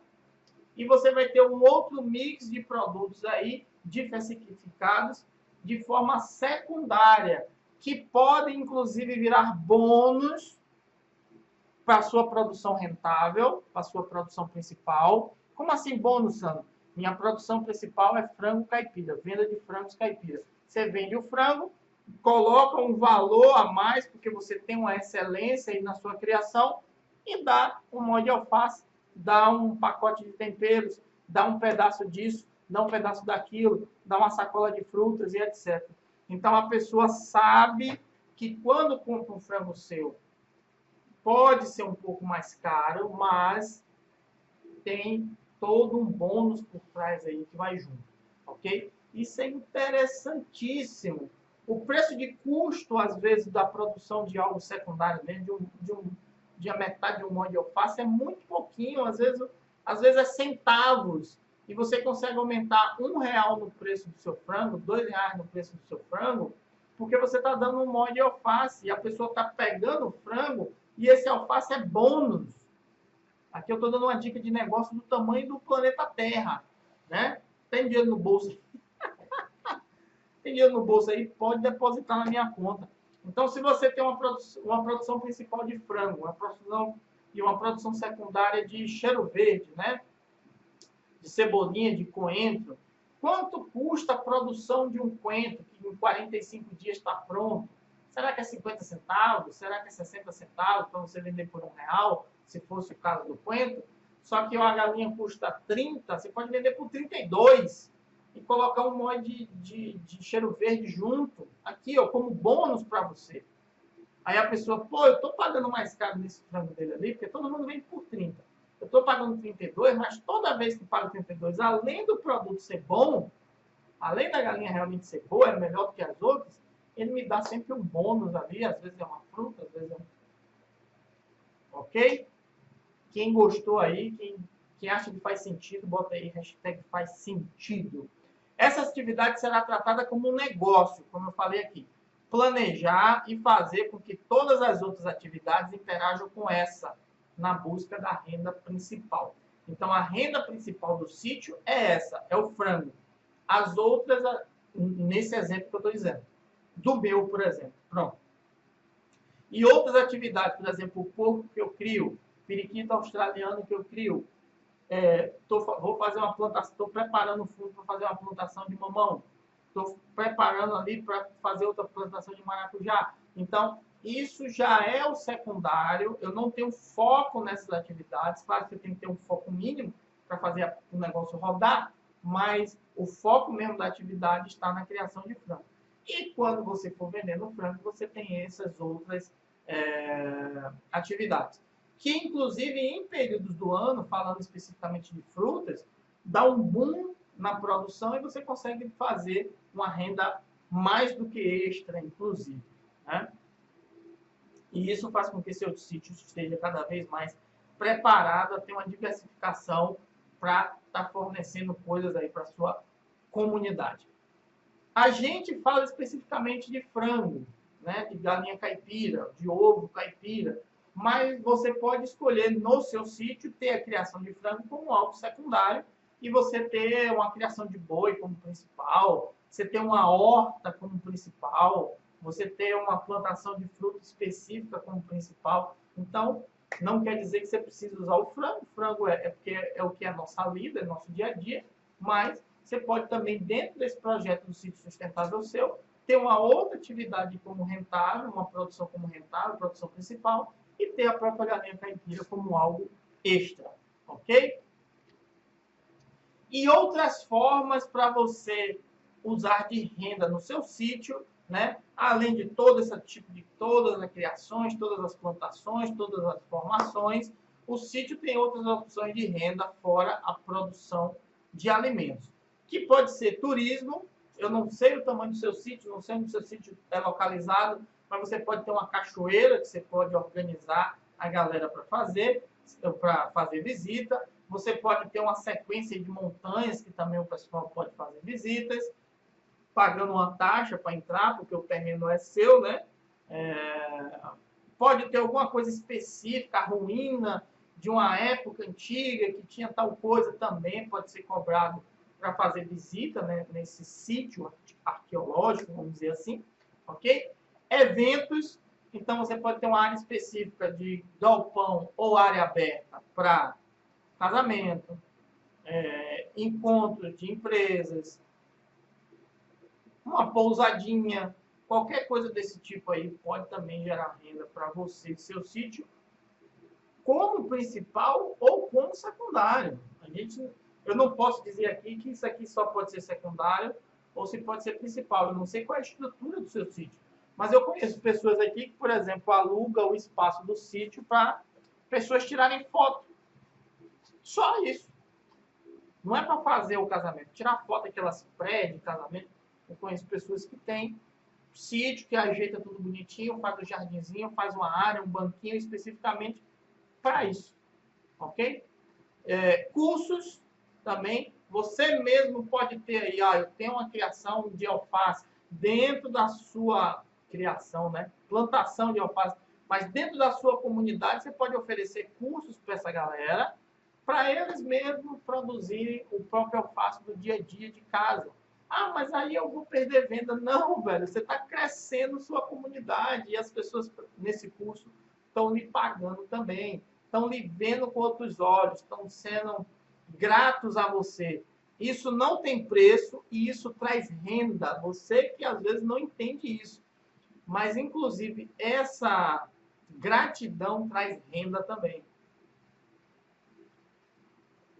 E você vai ter um outro mix de produtos aí, diversificados, de forma secundária, que podem, inclusive, virar bônus para a sua produção rentável, para a sua produção principal. Como assim bônus, Sandro? Minha produção principal é frango caipira, venda de frangos caipira. Você vende o frango, coloca um valor a mais, porque você tem uma excelência aí na sua criação, e dá um molho de alface, dá um pacote de temperos, dá um pedaço disso, dá um pedaço daquilo, dá uma sacola de frutas e etc. Então a pessoa sabe que quando compra um frango seu, pode ser um pouco mais caro, mas tem todo um bônus por trás aí que vai junto, ok? Isso é interessantíssimo. O preço de custo, às vezes, da produção de algo secundário, dentro de a metade de um molho de alface, é muito pouquinho, às vezes é centavos, e você consegue aumentar R$1 no preço do seu frango, R$2 no preço do seu frango, porque você está dando um molho de alface, e a pessoa está pegando o frango, e esse alface é bônus. Aqui eu estou dando uma dica de negócio do tamanho do planeta Terra, né? Tem dinheiro no bolso? Tem dinheiro no bolso aí? Pode depositar na minha conta. Então, se você tem uma produção principal de frango, uma produção secundária de cheiro verde, né? De cebolinha, de coentro, quanto custa a produção de um coentro que em 45 dias está pronto? Será que é 50 centavos? Será que é 60 centavos para você vender por R$1, se fosse o caso do coentro? Só que a galinha custa 30, você pode vender por 32 e colocar um molho de cheiro verde junto, aqui, ó, como bônus para você. Aí a pessoa, pô, eu estou pagando mais caro nesse frango dele ali, porque todo mundo vende por 30. Eu estou pagando 32, mas toda vez que pago 32, além do produto ser bom, além da galinha realmente ser boa, é melhor do que as outras, ele me dá sempre um bônus ali, às vezes é uma fruta, às vezes é um... Ok? Quem gostou aí, quem acha que faz sentido, bota aí hashtag faz sentido. Essa atividade será tratada como um negócio, como eu falei aqui. Planejar e fazer com que todas as outras atividades interajam com essa, na busca da renda principal. Então, a renda principal do sítio é essa, é o frango. As outras, nesse exemplo que eu estou dizendo, do meu, por exemplo. Pronto. E outras atividades, por exemplo, o porco que eu crio, periquito australiano que eu crio, vou fazer uma plantação, estou preparando o fundo para fazer uma plantação de mamão, estou preparando ali para fazer outra plantação de maracujá. Então, isso já é o secundário, eu não tenho foco nessas atividades, claro que você tem que ter um foco mínimo para fazer o negócio rodar, mas o foco mesmo da atividade está na criação de frango. E quando você for vendendo frango, você tem essas outras atividades. Que, inclusive, em períodos do ano, falando especificamente de frutas, dá um boom na produção e você consegue fazer uma renda mais do que extra, inclusive. Né? E isso faz com que seu sítio esteja cada vez mais preparado a ter uma diversificação para estar fornecendo coisas aí para a sua comunidade. A gente fala especificamente de frango, né, de galinha caipira, de ovo caipira, mas você pode escolher no seu sítio ter a criação de frango como algo secundário e você ter uma criação de boi como principal, você ter uma horta como principal, você ter uma plantação de fruta específica como principal. Então, não quer dizer que você precisa usar o frango. O frango porque é o que é a nossa vida, é o nosso dia a dia, mas você pode também, dentro desse projeto do sítio sustentável seu, ter uma outra atividade como rentável, uma produção como rentável, produção principal, e ter a própria galinha caipira como algo extra, ok? E outras formas para você usar de renda no seu sítio, né? Além de todo esse tipo de todas as criações, todas as plantações, todas as formações, o sítio tem outras opções de renda fora a produção de alimentos, que pode ser turismo. Eu não sei o tamanho do seu sítio, não sei onde o seu sítio é localizado, mas você pode ter uma cachoeira que você pode organizar a galera para fazer visita. Você pode ter uma sequência de montanhas que também o pessoal pode fazer visitas, pagando uma taxa para entrar, porque o terreno é seu, né? Pode ter alguma coisa específica, a ruína de uma época antiga que tinha tal coisa também, pode ser cobrado para fazer visita, né, nesse sítio arqueológico, vamos dizer assim, ok? Eventos, então você pode ter uma área específica de galpão ou área aberta para casamento, encontros de empresas, uma pousadinha, qualquer coisa desse tipo aí pode também gerar renda para você e seu sítio, como principal ou como secundário. Eu não posso dizer aqui que isso aqui só pode ser secundário ou se pode ser principal. Eu não sei qual é a estrutura do seu sítio. Mas eu conheço pessoas aqui que, por exemplo, alugam o espaço do sítio para pessoas tirarem foto. Só isso. Não é para fazer o casamento. Tirar foto daquelas prédios de casamento. Eu conheço pessoas que têm sítio, que ajeita tudo bonitinho, faz um jardinzinho, faz uma área, um banquinho especificamente para isso. Ok? Cursos também. Você mesmo pode ter aí, eu tenho uma criação de alface dentro da sua criação, né? Plantação de alface. Mas dentro da sua comunidade, você pode oferecer cursos para essa galera, para eles mesmos produzirem o próprio alface do dia a dia de casa. Ah, mas aí eu vou perder venda. Não, velho, você está crescendo sua comunidade e as pessoas nesse curso estão lhe pagando também, estão lhe vendo com outros olhos, estão sendo gratos a você. Isso não tem preço e isso traz renda. Você que às vezes não entende isso, mas inclusive essa gratidão traz renda também.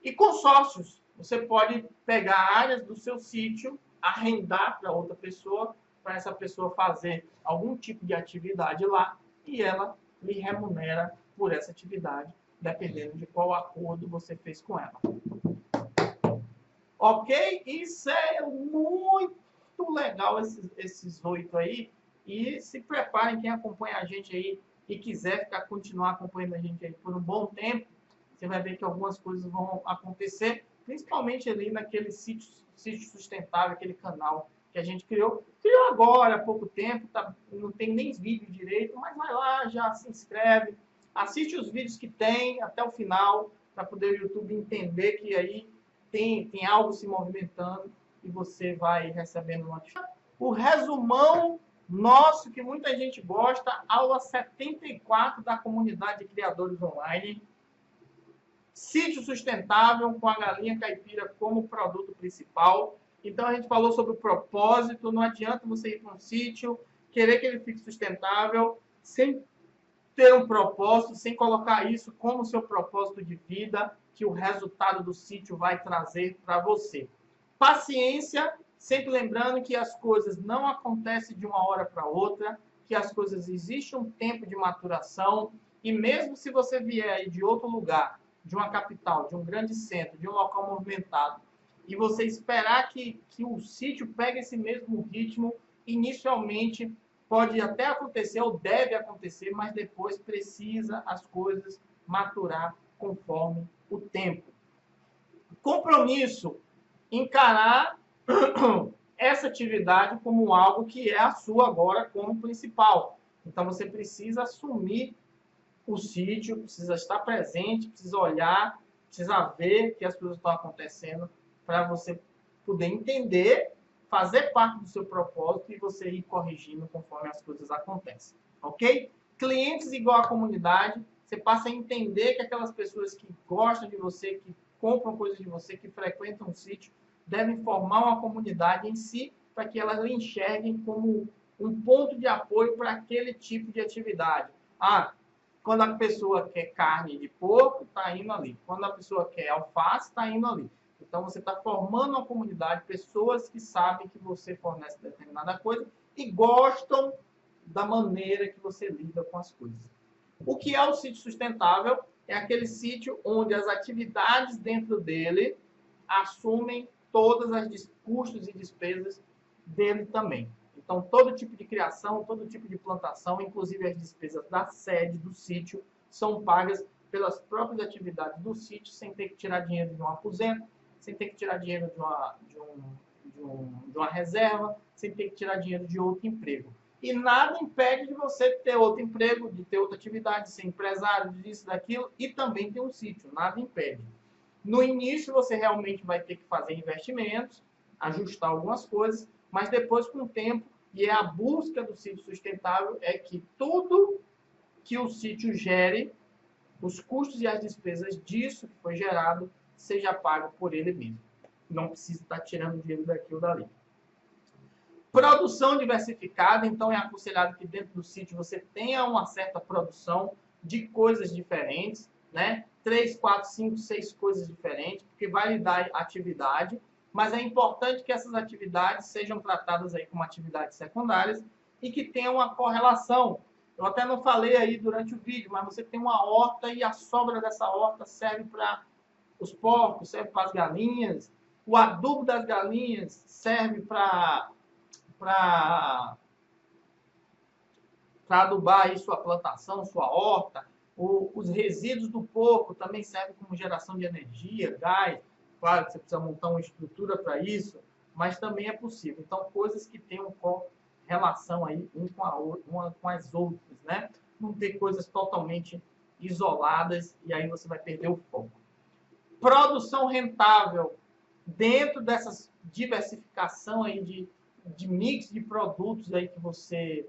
E consórcios. Você pode pegar áreas do seu sítio, arrendar para outra pessoa, para essa pessoa fazer algum tipo de atividade lá e ela lhe remunera por essa atividade, dependendo de qual acordo você fez com ela. Ok? Isso é muito legal, esses 8 aí. E se preparem, quem acompanha a gente aí e quiser continuar acompanhando a gente aí por um bom tempo, você vai ver que algumas coisas vão acontecer, principalmente ali naquele sítio sustentável, aquele canal que a gente criou. Criou agora, há pouco tempo, não tem nem vídeo direito, mas vai lá, já se inscreve, assiste os vídeos que tem até o final, para poder o YouTube entender que aí tem algo se movimentando e você vai recebendo notificação. O resumão nosso, que muita gente gosta, aula 74 da comunidade de criadores online. Sítio sustentável com a galinha caipira como produto principal. Então a gente falou sobre o propósito. Não adianta você ir para um sítio, querer que ele fique sustentável, sem ter um propósito, sem colocar isso como seu propósito de vida, que o resultado do sítio vai trazer para você. Paciência, sempre lembrando que as coisas não acontecem de uma hora para outra, que as coisas existem um tempo de maturação, e mesmo se você vier aí de outro lugar, de uma capital, de um grande centro, de um local movimentado, e você esperar que o sítio pegue esse mesmo ritmo, inicialmente pode até acontecer, ou deve acontecer, mas depois precisa as coisas maturar conforme o tempo. Compromisso, encarar essa atividade como algo que é a sua agora como principal. Então você precisa assumir o sítio, precisa estar presente, precisa olhar, precisa ver que as coisas estão acontecendo para você poder entender, fazer parte do seu propósito e você ir corrigindo conforme as coisas acontecem. Ok? Clientes igual à comunidade, você passa a entender que aquelas pessoas que gostam de você, que compram coisas de você, que frequentam o sítio, devem formar uma comunidade em si para que elas lhe enxerguem como um ponto de apoio para aquele tipo de atividade. Ah, quando a pessoa quer carne de porco, está indo ali. Quando a pessoa quer alface, está indo ali. Então, você está formando uma comunidade, pessoas que sabem que você fornece determinada coisa e gostam da maneira que você lida com as coisas. O que é o sítio sustentável? É aquele sítio onde as atividades dentro dele assumem todas as custos e despesas dele também. Então, todo tipo de criação, todo tipo de plantação, inclusive as despesas da sede do sítio, são pagas pelas próprias atividades do sítio, sem ter que tirar dinheiro de um aposento, sem ter que tirar dinheiro de uma reserva, sem ter que tirar dinheiro de outro emprego. E nada impede de você ter outro emprego, de ter outra atividade, de ser empresário, disso, daquilo, e também ter um sítio, nada impede. No início, você realmente vai ter que fazer investimentos, ajustar algumas coisas, mas depois, com o tempo, e é a busca do sítio sustentável, é que tudo que o sítio gere, os custos e as despesas disso que foi gerado, seja pago por ele mesmo. Não precisa estar tirando dinheiro daqui ou dali. Produção diversificada, então é aconselhado que dentro do sítio você tenha uma certa produção de coisas diferentes, né? 3, 4, 5, 6 coisas diferentes, porque vai lhe dar atividade, mas é importante que essas atividades sejam tratadas aí como atividades secundárias e que tenham uma correlação. Eu até não falei aí durante o vídeo, mas você tem uma horta e a sobra dessa horta serve para os porcos, serve para as galinhas, o adubo das galinhas serve para adubar aí sua plantação, sua horta. Os resíduos do porco também servem como geração de energia, gás. Claro que você precisa montar uma estrutura para isso, mas também é possível. Então, coisas que tenham relação aí uma com as outras, né? Não ter coisas totalmente isoladas e aí você vai perder o foco. Produção rentável dentro dessa diversificação aí de mix de produtos aí que você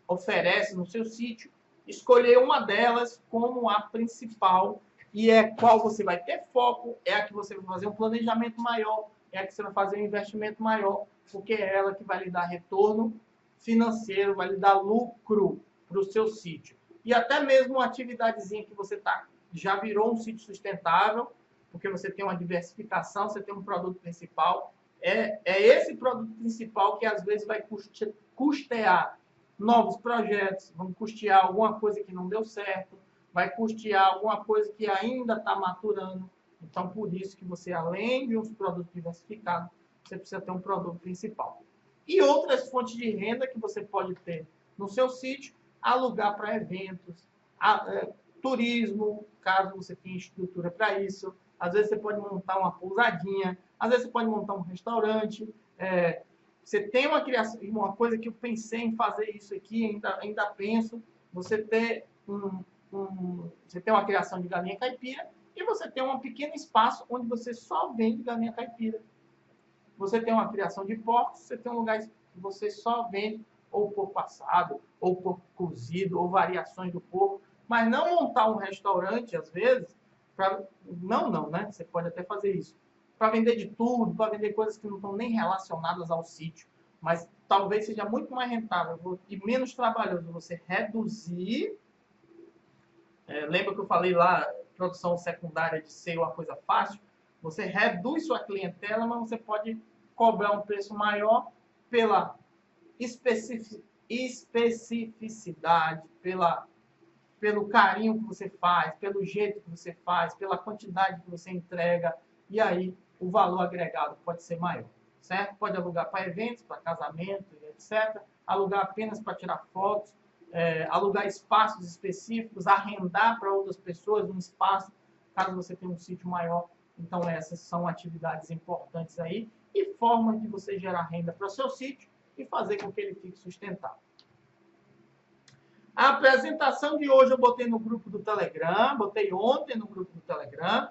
oferece no seu sítio, escolher uma delas como a principal e é qual você vai ter foco, é a que você vai fazer um planejamento maior, é a que você vai fazer um investimento maior, porque é ela que vai lhe dar retorno financeiro, vai lhe dar lucro para o seu sítio. E até mesmo uma atividadezinha que você já virou um sítio sustentável, porque você tem uma diversificação, você tem um produto principal, é esse produto principal que às vezes vai custear novos projetos, vão custear alguma coisa que não deu certo, vai custear alguma coisa que ainda está maturando. Então, por isso que você, além de uns produtos diversificados, você precisa ter um produto principal. E outras fontes de renda que você pode ter no seu sítio, alugar para eventos, turismo, caso você tenha estrutura para isso. Às vezes você pode montar uma pousadinha, às vezes você pode montar um restaurante. Você tem uma criação, uma coisa que eu pensei em fazer isso aqui, ainda penso, você ter você tem uma criação de galinha caipira e você tem um pequeno espaço onde você só vende galinha caipira. Você tem uma criação de porcos, você tem um lugar que você só vende ou porco assado, ou porco cozido, ou variações do porco, mas não montar um restaurante, às vezes, não, né? Você pode até fazer isso. Para vender de tudo, para vender coisas que não estão nem relacionadas ao sítio, mas talvez seja muito mais rentável e menos trabalhoso você reduzir. Lembra que eu falei lá, produção secundária de ser uma coisa fácil? Você reduz sua clientela, mas você pode cobrar um preço maior pela especificidade, pelo carinho que você faz, pelo jeito que você faz, pela quantidade que você entrega, e aí o valor agregado pode ser maior, certo? Pode alugar para eventos, para casamento, etc. Alugar apenas para tirar fotos, alugar espaços específicos, arrendar para outras pessoas um espaço, caso você tenha um sítio maior. Então, essas são atividades importantes aí e formas de você gerar renda para o seu sítio e fazer com que ele fique sustentável. A apresentação de hoje eu botei no grupo do Telegram, botei ontem no grupo do Telegram.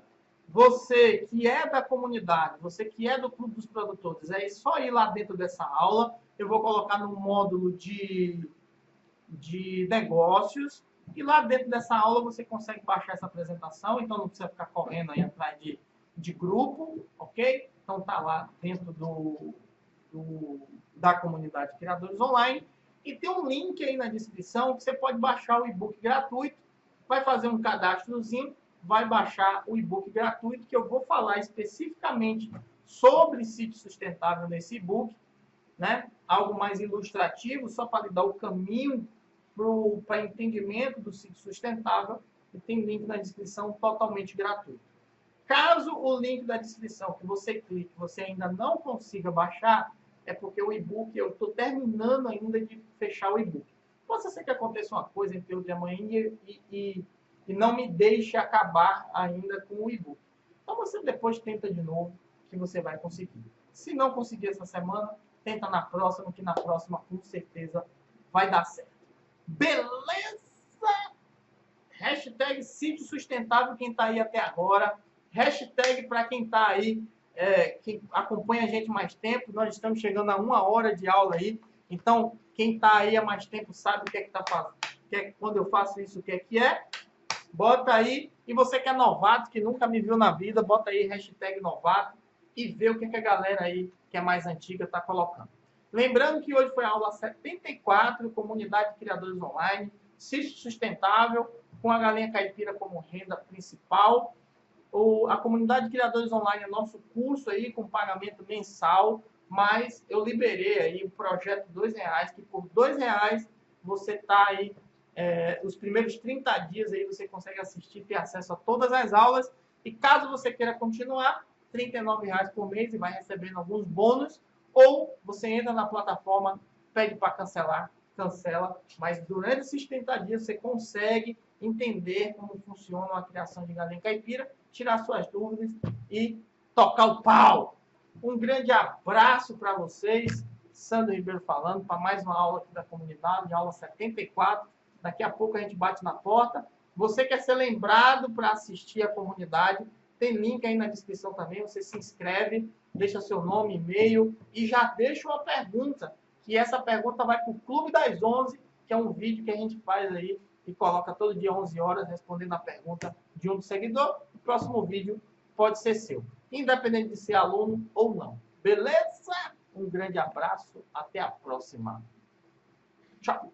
Você que é da comunidade, você que é do Clube dos Produtores, é só ir lá dentro dessa aula. Eu vou colocar no módulo de negócios e lá dentro dessa aula você consegue baixar essa apresentação, então não precisa ficar correndo aí atrás de grupo, ok? Então tá lá dentro da comunidade Criadores Online. E tem um link aí na descrição que você pode baixar o e-book gratuito. Vai fazer um cadastrozinho, vai baixar o e-book gratuito, que eu vou falar especificamente sobre sítio sustentável nesse e-book, né? Algo mais ilustrativo, só para lhe dar o caminho para entendimento do sítio sustentável. E tem link na descrição totalmente gratuito. Caso o link da descrição que você clique, você ainda não consiga baixar, é porque o e-book, eu estou terminando ainda de fechar o e-book. Pode ser que aconteça uma coisa entre hoje e amanhã e não me deixe acabar ainda com o e-book. Então você depois tenta de novo, que você vai conseguir. Se não conseguir essa semana, tenta na próxima, que na próxima com certeza vai dar certo. Beleza? Hashtag sítio sustentável, quem está aí até agora. Hashtag para quem está aí, quem acompanha a gente mais tempo. Nós estamos chegando a 1 hora de aula aí. Então, quem está aí há mais tempo sabe o que é que está fazendo. Quando eu faço isso, o que é. Bota aí. E você que é novato, que nunca me viu na vida, bota aí hashtag novato e vê o que a galera aí, que é mais antiga, está colocando. Lembrando que hoje foi a aula 74, Comunidade Criadores Online, sítio sustentável, com a galinha caipira como renda principal. A Comunidade Criadores Online é nosso curso aí com pagamento mensal, mas eu liberei aí o projeto R$2, que por R$2 você está aí, os primeiros 30 dias aí você consegue assistir, ter acesso a todas as aulas, e caso você queira continuar, R$39 por mês e vai recebendo alguns bônus, ou você entra na plataforma, pede para cancelar, cancela, mas durante esses 30 dias você consegue entender como funciona a criação de galinha caipira, tirar suas dúvidas e tocar o pau. Um grande abraço para vocês. Sandro Ribeiro falando para mais uma aula aqui da comunidade, aula 74. Daqui a pouco a gente bate na porta. Você quer ser lembrado para assistir a comunidade, tem link aí na descrição também. Você se inscreve, deixa seu nome, e-mail e já deixa uma pergunta, que essa pergunta vai para o Clube das 11, que é um vídeo que a gente faz aí e coloca todo dia 11 horas respondendo a pergunta de um seguidor. O próximo vídeo pode ser seu, independente de ser aluno ou não. Beleza? Um grande abraço, até a próxima. Tchau!